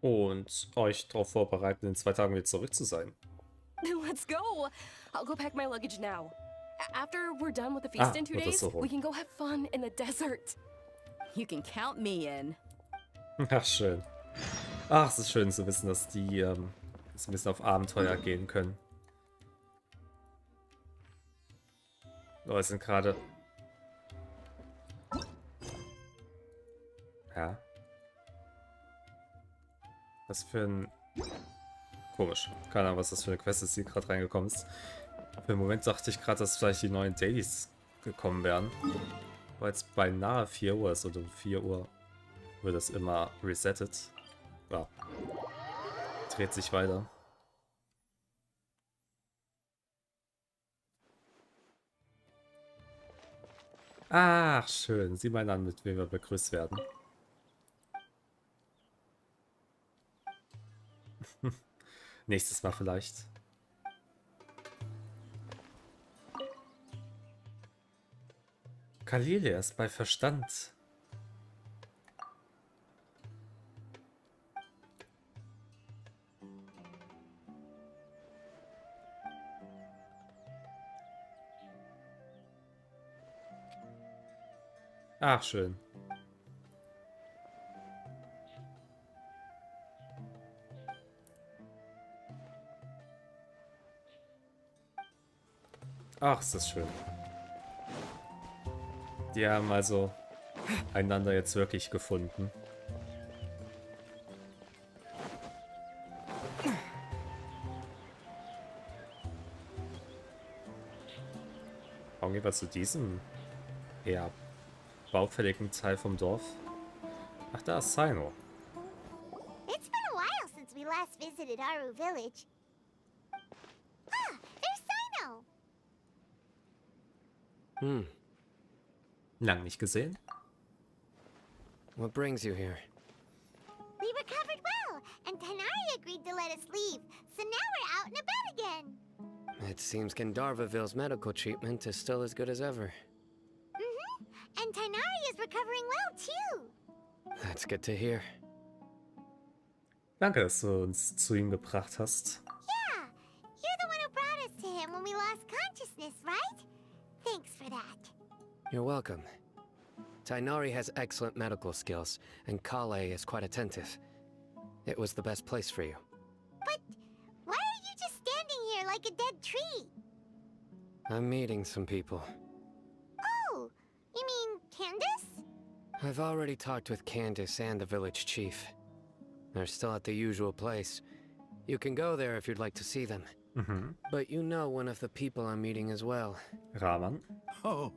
Und euch darauf vorbereiten, in 2 Tagen wieder zurück zu sein. Let's go! I'll go pack my luggage now. After we're done with the feast in 2 wird das days, so rum. we can go have fun in the desert. You can count me in. Ach, schön. Ach, es ist schön zu wissen, dass die jetzt ein bisschen auf Abenteuer gehen können. Oh, es sind gerade... Ja. Was für ein... Komisch. Keine Ahnung, was das für eine Quest ist, die gerade reingekommen ist. Für den Moment dachte ich gerade, dass vielleicht die neuen Dailies gekommen wären. Weil jetzt beinahe 4 Uhr ist und um 4 Uhr wird es immer resettet. Ja. Dreht sich weiter. Ach, schön. Sieh mal an, mit wem wir begrüßt werden. Nächstes Mal vielleicht. Kalilia ist bei Verstand. Ach, schön. Ach, ist das schön. Die haben also einander jetzt wirklich gefunden. Warum gehen wir zu diesem eher baufälligen Teil vom Dorf? Ach, da ist Sino. It's been a while since we last visited Aru Village. Ah, there's Sino! Lang nicht gesehen. What brings you here? We recovered well, and Tanari agreed to let us leave, so now we're out and about again. It seems Gandharvaville's medical treatment is still as good as ever. And Tanari is recovering well, too. That's good to hear. Danke, dass du uns zu ihm gebracht hast. Yeah, you're the one who brought us to him when we lost consciousness, right? Thanks for that. You're welcome. Tainari has excellent medical skills, and Kale is quite attentive. It was the best place for you. But why are you just standing here like a dead tree? I'm meeting some people. Oh, you mean Candace? I've already talked with Candace and the village chief. They're still at the usual place. You can go there if you'd like to see them. But you know one of the people I'm meeting as well. Raman. Oh,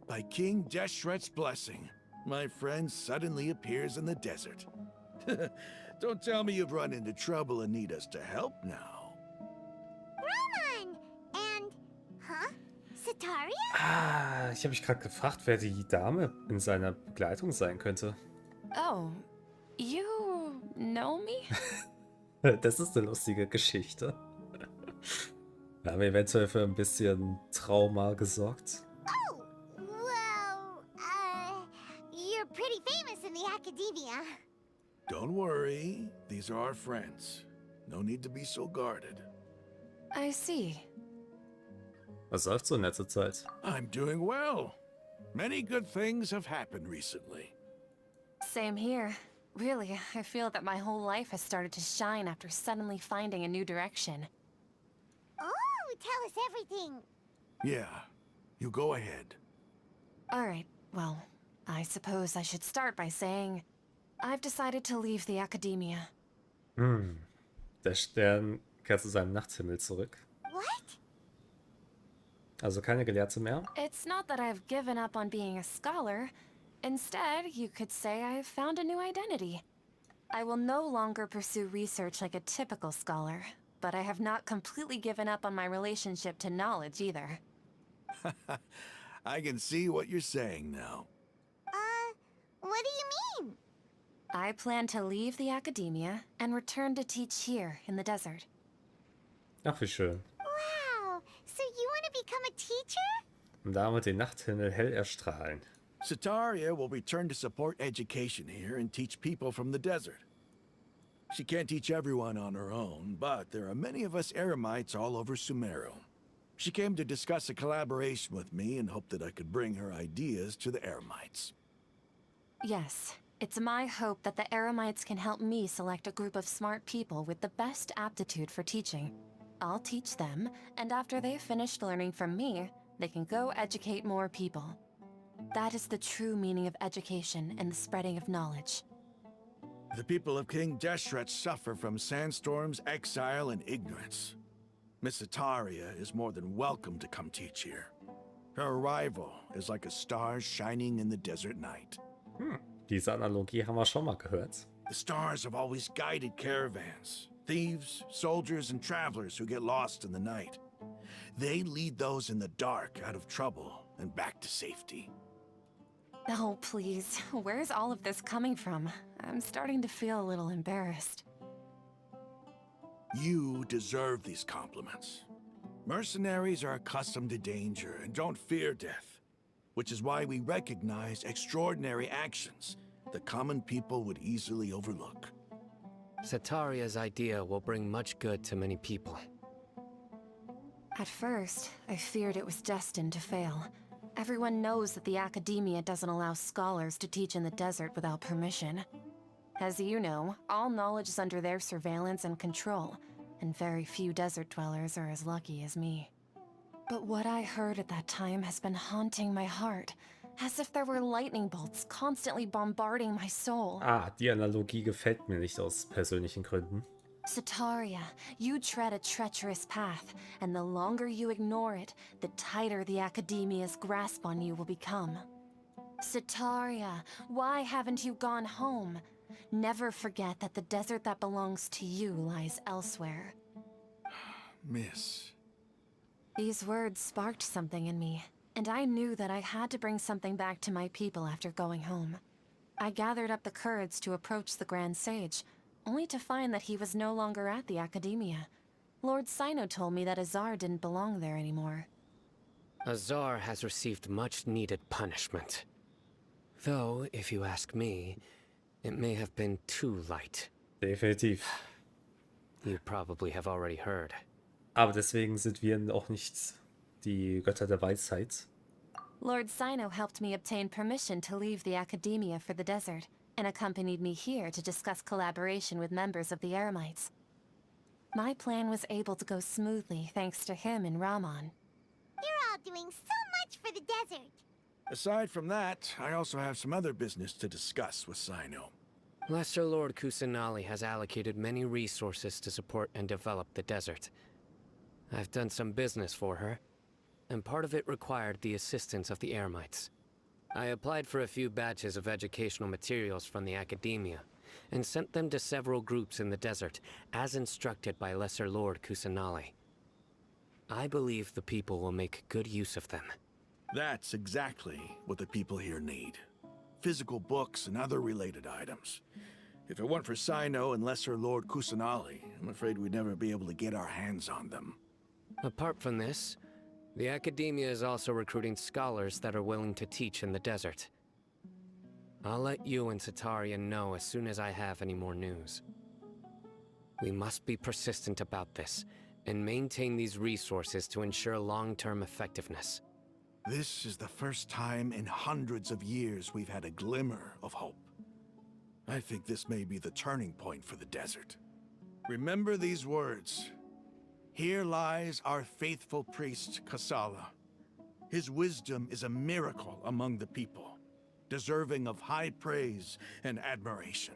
by King Deshret's blessing, my friend suddenly appears in the desert. Don't tell me you've run into trouble and need us to help now. Roman! And... Huh? Sataria? Ah, ich habe mich gerade gefragt, wer die Dame in seiner Begleitung sein könnte. Oh, you know me? Das ist eine lustige Geschichte. Wir haben eventuell für ein bisschen Trauma gesorgt. Oh, well, you're pretty famous in the academia. Don't worry, these are our friends. No need to be so guarded. I see. Was läuft so in letzter Zeit? I'm doing well. Many good things have happened recently. Same here. Really, I feel that my whole life has started to shine after suddenly finding a new direction. Oh, tell us everything. Yeah, you go ahead. Alright, well, I suppose I should start by saying I've decided to leave the academia. Der Stern kehrt zu seinem Nachthimmel zurück. What? Also keine Gelehrte mehr. It's not that I've given up on being a scholar. Instead, you could say I've found a new identity. I will no longer pursue research like a typical scholar, but I have not completely given up on my relationship to knowledge either. I can see what you're saying now. What do you mean? I plan to leave the academia and return to teach here in the desert. Ach, wie schön. Wow, become a teacher? Und damit den Nachthimmel hell erstrahlen. Sataria will return to support education here and teach people from the desert. She can't teach everyone on her own, but there are many of us Eremites all over Sumeru. She came to discuss a collaboration with me and hoped that I could bring her ideas to the Eremites. Yes, it's my hope that the Eremites can help me select a group of smart people with the best aptitude for teaching. I'll teach them, and after they've finished learning from me, they can go educate more people. That is the true meaning of education and the spreading of knowledge. The people of King Deshret suffer from sandstorms, exile, and ignorance. Miss Sataria is more than welcome to come teach here. Her arrival is like a star shining in the desert night. Diese Analogie haben wir schon mal gehört. The stars have always guided caravans, thieves, soldiers, and travelers who get lost in the night. They lead those in the dark out of trouble and back to safety. Oh, please. Where's all of this coming from? I'm starting to feel a little embarrassed. You deserve these compliments. Mercenaries are accustomed to danger and don't fear death, which is why we recognize extraordinary actions that common people would easily overlook. Sataria's idea will bring much good to many people. At first, I feared it was destined to fail. Everyone knows that the Academia doesn't allow scholars to teach in the desert without permission. As you know, all knowledge is under their surveillance and control, and very few desert dwellers are as lucky as me. But what I heard at that time has been haunting my heart, as if there were lightning bolts constantly bombarding my soul. Die Analogie gefällt mir nicht aus persönlichen Gründen. Sataria, you tread a treacherous path, and the longer you ignore it, the tighter the Academia's grasp on you will become. Sataria, why haven't you gone home? Never forget that the desert that belongs to you lies elsewhere. Miss. These words sparked something in me, and I knew that I had to bring something back to my people after going home. I gathered up the courage to approach the Grand Sage, only to find that he was no longer at the Academia. Lord Sino told me that Azar didn't belong there anymore. Azar has received much-needed punishment. Though, if you ask me, it may have been too light. Definitiv. You probably have already heard. Aber deswegen sind wir auch nicht die Götter der Weisheit. Lord Sino helped me obtain permission to leave the Academia for the desert, and accompanied me here to discuss collaboration with members of the Eremites. My plan was able to go smoothly thanks to him and Rahman. You're all doing so much for the desert. Aside from that, I also have some other business to discuss with Sino. Lesser Lord Kusanali has allocated many resources to support and develop the desert. I've done some business for her, and part of it required the assistance of the Eremites. I applied for a few batches of educational materials from the Academia, and sent them to several groups in the desert, as instructed by Lesser Lord Kusanali. I believe the people will make good use of them. That's exactly what the people here need. Physical books and other related items. If it weren't for Sino and Lesser Lord Kusanali, I'm afraid we'd never be able to get our hands on them. Apart from this, the Academia is also recruiting scholars that are willing to teach in the desert. I'll let you and Sataria know as soon as I have any more news. We must be persistent about this, and maintain these resources to ensure long-term effectiveness. This is the first time in hundreds of years we've had a glimmer of hope. I think this may be the turning point for the desert. Remember these words. Here lies our faithful priest, Kasala. His wisdom is a miracle among the people, deserving of high praise and admiration.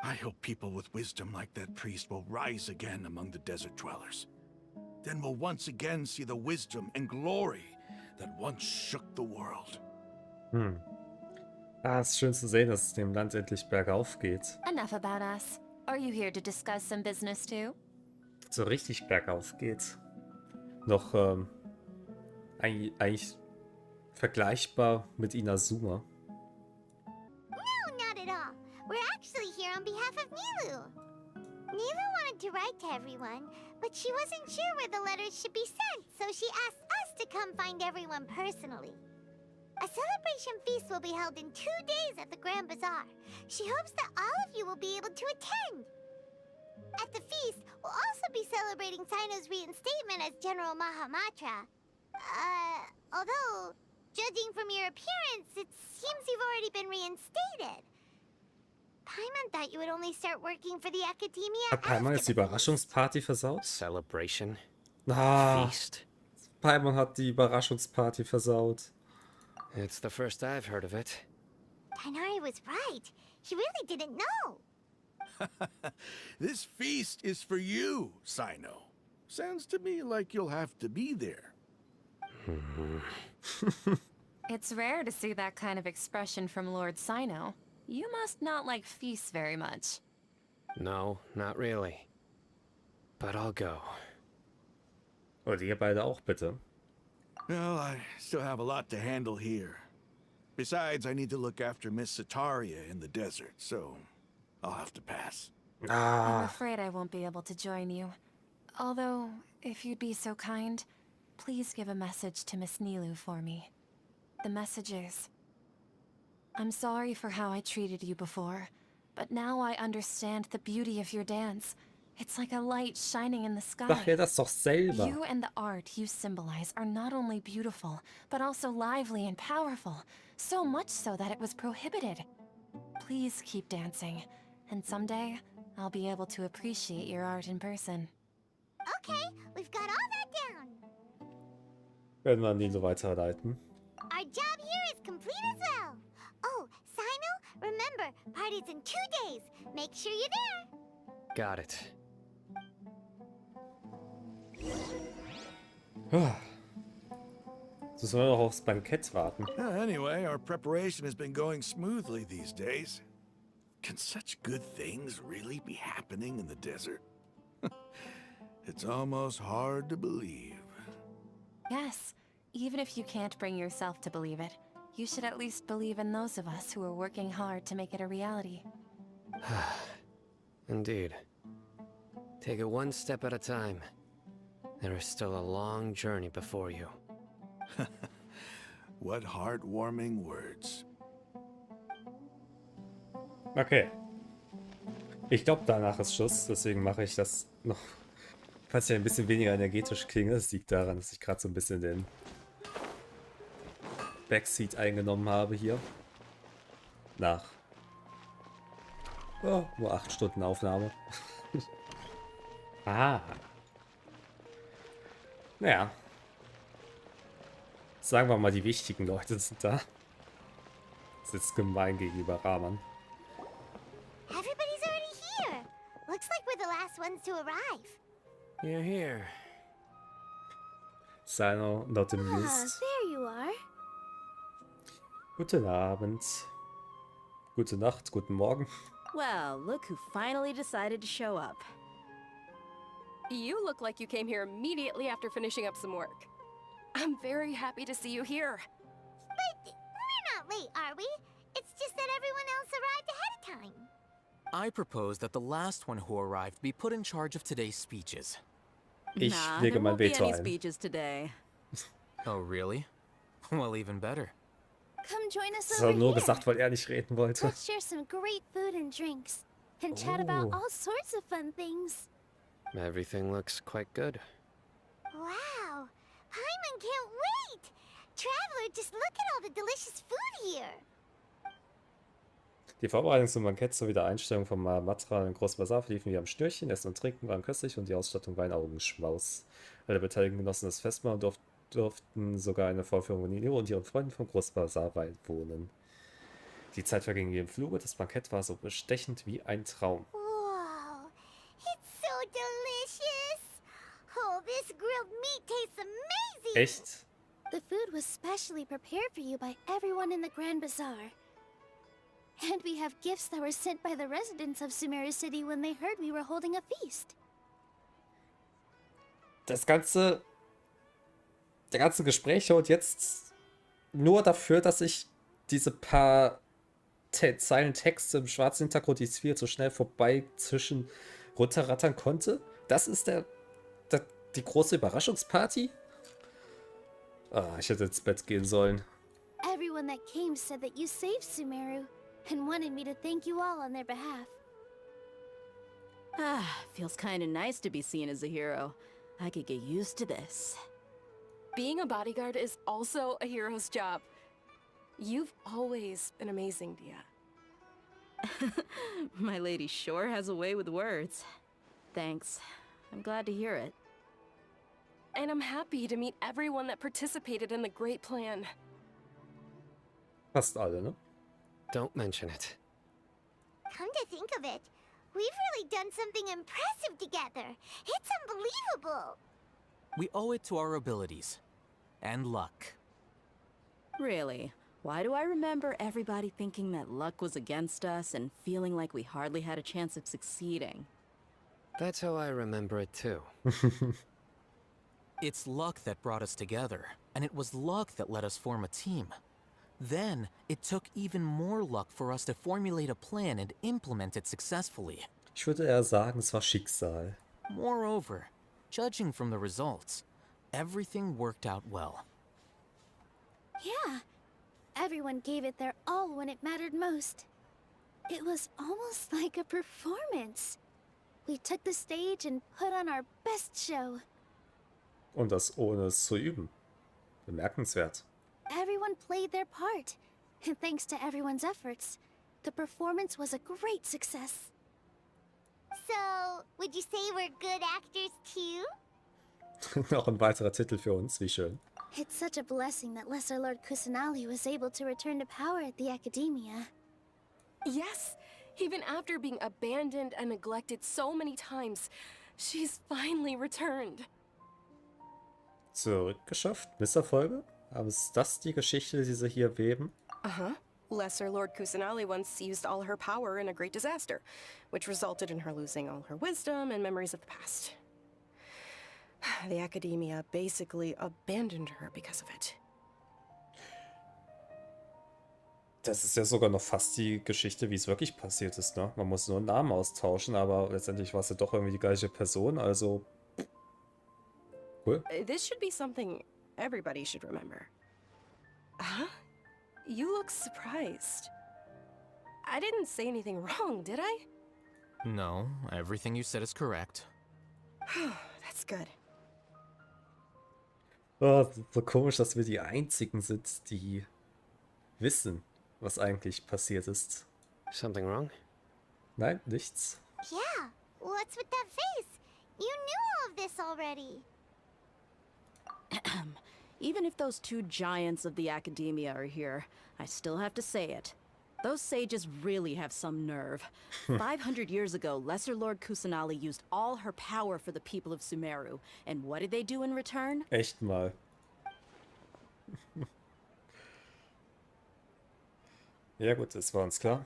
I hope people with wisdom like that priest will rise again among the desert dwellers. Then we'll once again see the wisdom and glory that once shook the world. Es ist schön zu sehen, dass es dem Land endlich bergauf geht. Enough about us. Are you here to discuss some business too? So richtig bergauf geht. Noch eigentlich vergleichbar mit Inazuma. No, not at all. We're actually here on behalf of Nilu. Nilu wanted to write to everyone, but she wasn't sure where the letters should be sent, so she asked us to come find everyone personally. A celebration feast will be held in 2 days at the Grand Bazaar. She hopes that all of you will be able to attend. At the feast, we'll also be celebrating Sino's reinstatement as General Mahamatra. Although, judging from your appearance, it seems you've already been reinstated. Paimon thought you would only start working for the Academia Hat Paimon jetzt die after the feast. Überraschungsparty versaut? Celebration? Ah, Feast? Paimon hat die Überraschungsparty versaut. It's the first I've heard of it. Tainari was right. He really didn't know. This feast is for you, Sino. Sounds to me like you'll have to be there. It's rare to see that kind of expression from Lord Sino. You must not like feasts very much. No, not really. But I'll go. Und ihr beide auch bitte. Well, I still have a lot to handle here. Besides, I need to look after Miss Sataria in the desert, so I'll have to pass. I'm afraid I won't be able to join you. Although, if you'd be so kind, please give a message to Miss Nilu for me. The message is, I'm sorry for how I treated you before, but now I understand the beauty of your dance. It's like a light shining in the sky. Sag ihr das doch selber. You and the art you symbolize are not only beautiful, but also lively and powerful. So much so that it was prohibited. Please keep dancing, and someday I'll be able to appreciate your art in person. Okay, we've got all that down. Werden wir an Nilo weiterleiten. Our job here is complete as well. Oh, Sino, remember, party's in 2 days. Make sure you're there. Got it. Jetzt müssen wir noch aufs Bankett warten. Anyway, our preparation has been going smoothly these days. Can such good things really be happening in the desert? It's almost hard to believe. Yes, even if you can't bring yourself to believe it, you should at least believe in those of us who are working hard to make it a reality. Indeed. Take it one step at a time. There is still a long journey before you. What heartwarming words. Okay. Ich glaube, danach ist Schluss, deswegen mache ich das noch. Falls ich ein bisschen weniger energetisch klinge, das liegt daran, dass ich gerade so ein bisschen den Backseat eingenommen habe hier. Nach nur 8 Stunden Aufnahme. Naja. Sagen wir mal, die wichtigen Leute sind da. Das ist jetzt gemein gegenüber Rahman. Everybody's already here. Looks like we're the last ones to arrive. You're here. Sino, not amused. There you are. Guten Abend. Gute Nacht, guten Morgen. Well, look who finally decided to show up. You look like you came here immediately after finishing up some work. I'm very happy to see you here. But we're not late, are we? It's just that everyone else arrived ahead of time. I propose that the last one who arrived be put in charge of today's speeches. Ich Nah, lege there mein won't be Veto any ein. speeches today. Oh, really? Well, even better. Come join us Das over hat er nur here. gesagt, weil er nicht reden wollte. Let's share some great food and drinks. And chat about all sorts of fun things. Everything looks quite good. Wow! Paimon can't wait! Traveler, just look at all the delicious food here. Die Vorbereitung zum Bankett sowie der Einstellung von Matra in Großbazar verliefen wie am Schnürchen. Essen und Trinken waren köstlich und die Ausstattung war ein Augenschmaus. Alle Beteiligten genossen das Festmahl und durften sogar eine Vorführung von Nilo und ihren Freunden vom Großbazar beiwohnen. Die Zeit verging wie im Fluge, das Bankett war so bestechend wie ein Traum. Wow! It's so delicious! Oh, this grilled meat tastes amazing! Echt? The food was specially prepared for you by everyone in the Grand Bazaar. And we have gifts that were sent by the residents of Sumeru City when they heard we were holding a feast. Der ganze Gespräch schaut jetzt nur dafür, dass ich diese paar Zeilen Text im schwarzen Hintergrund, die es viel zu schnell vorbei zwischen runterrattern konnte. Das ist die große Überraschungsparty? Ah, ich hätte ins Bett gehen sollen. Everyone that came said that you saved Sumeru and wanted me to thank you all on their behalf. Ah, feels kinda nice to be seen as a hero. I could get used to this. Being a bodyguard is also a hero's job. You've always been amazing, Dia. My lady sure has a way with words. Thanks. I'm glad to hear it. And I'm happy to meet everyone that participated in the great plan. Fast alle, ne? Don't mention it. Come to think of it, we've really done something impressive together. It's unbelievable. We owe it to our abilities. And luck. Really? Why do I remember everybody thinking that luck was against us and feeling like we hardly had a chance of succeeding? That's how I remember it too. It's luck that brought us together, and it was luck that let us form a team. Then, it took even more luck for us to formulate a plan and implement it successfully. Ich würde eher sagen, es war Schicksal. Moreover, judging from the results, everything worked out well. Yeah, everyone gave it their all when it mattered most. It was almost like a performance. We took the stage and put on our best show. Und das ohne es zu üben. Bemerkenswert. Everyone played their part, and thanks to everyone's efforts, the performance was a great success. So, would you say we're good actors too? Noch ein weiterer Titel für uns, wie schön. It's such a blessing that Lesser Lord Kusanali was able to return to power at the Academia. Yes, even after being abandoned and neglected so many times, she's finally returned. Zurückgeschafft? Misserfolge? Aber ist das die Geschichte, die sie hier weben? Uh-huh. Lesser Lord Kusanali once used all her power in a great disaster, which resulted in her losing all her wisdom and memories of the past. The Academia basically abandoned her because of it. Das ist ja sogar noch fast die Geschichte, wie es wirklich passiert ist, ne? Man muss nur einen Namen austauschen, aber letztendlich war es ja doch irgendwie die gleiche Person, also... Cool. This should be something everybody should remember. Huh? You look surprised. I didn't say anything wrong, did I? No, everything you said is correct. That's good. Oh, so komisch, dass wir die Einzigen sind, die wissen, was eigentlich passiert ist. Something wrong? Nein, nichts. Yeah, what's with that face? You knew all of this already. Even if those two giants of the Academia are here, I still have to say it. Those sages really have some nerve. 500 years ago, Lesser Lord Kusanali used all her power for the people of Sumeru. And what did they do in return? Echt mal. Ja gut, das war uns klar.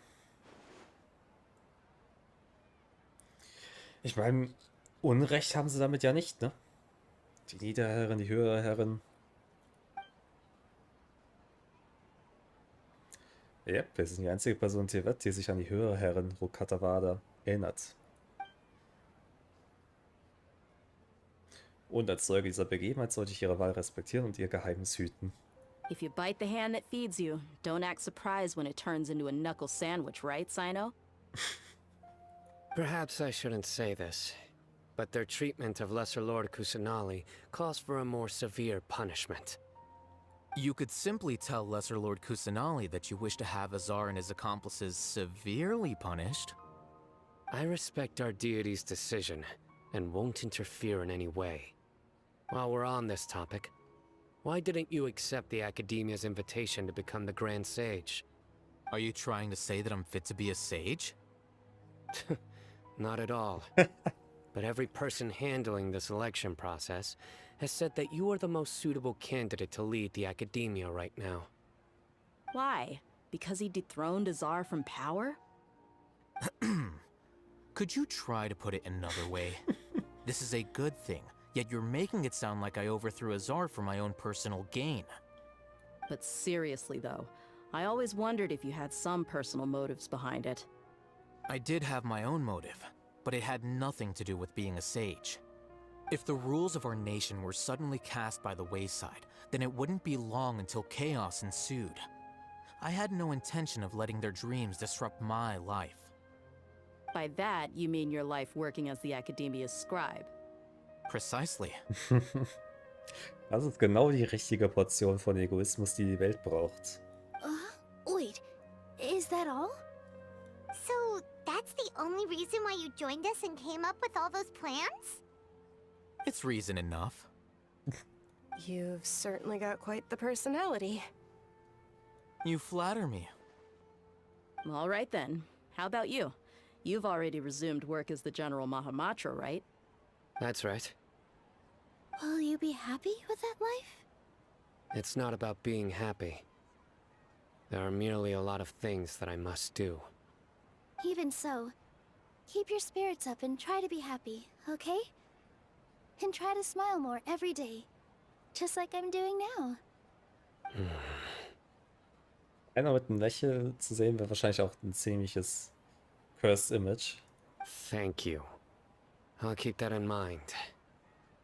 Ich meine, Unrecht haben sie damit ja nicht, ne? Die Niederherren, die Höherherren. Ja, wir sind die einzige Person hier wird, die sich an die Höherherren Rokatawada erinnert. Und als Zeuge dieser Begebenheit sollte ich ihre Wahl respektieren und ihr Geheimnis hüten. If you bite the hand that feeds you, don't act surprised when it turns into a knuckle sandwich, right, Sino? Perhaps I shouldn't say this, but their treatment of Lesser Lord Kusanali calls for a more severe punishment. You could simply tell Lesser Lord Kusanali that you wish to have Azar and his accomplices severely punished. I respect our deity's decision and won't interfere in any way. While we're on this topic, why didn't you accept the Academia's invitation to become the Grand Sage? Are you trying to say that I'm fit to be a sage? Not at all. But every person handling the selection process has said that you are the most suitable candidate to lead the Academia right now. Why? Because he dethroned Azar from power? Could you try to put it another way? This is a good thing, yet you're making it sound like I overthrew Azar for my own personal gain. But seriously though, I always wondered if you had some personal motives behind it. I did have my own motive, but it had nothing to do with being a sage. If the rules of our nation were suddenly cast by the wayside, then it wouldn't be long until chaos ensued. I had no intention of letting their dreams disrupt my life. By that, you mean your life working as the Academia's scribe. Precisely. Das ist genau die richtige Portion von Egoismus, die die Welt braucht. Wait, is that all? So, that's the only reason why you joined us and came up with all those plans? It's reason enough. You've certainly got quite the personality. You flatter me. All right then. How about you? You've already resumed work as the General Mahamatra, right? That's right. Will you be happy with that life? It's not about being happy. There are merely a lot of things that I must do. Even so, keep your spirits up and try to be happy, okay? And try to smile more every day. Just like I'm doing now. Einer mit einem Lächeln zu sehen, wäre wahrscheinlich auch ein ziemliches Cursed Image. Thank you. I'll keep that in mind.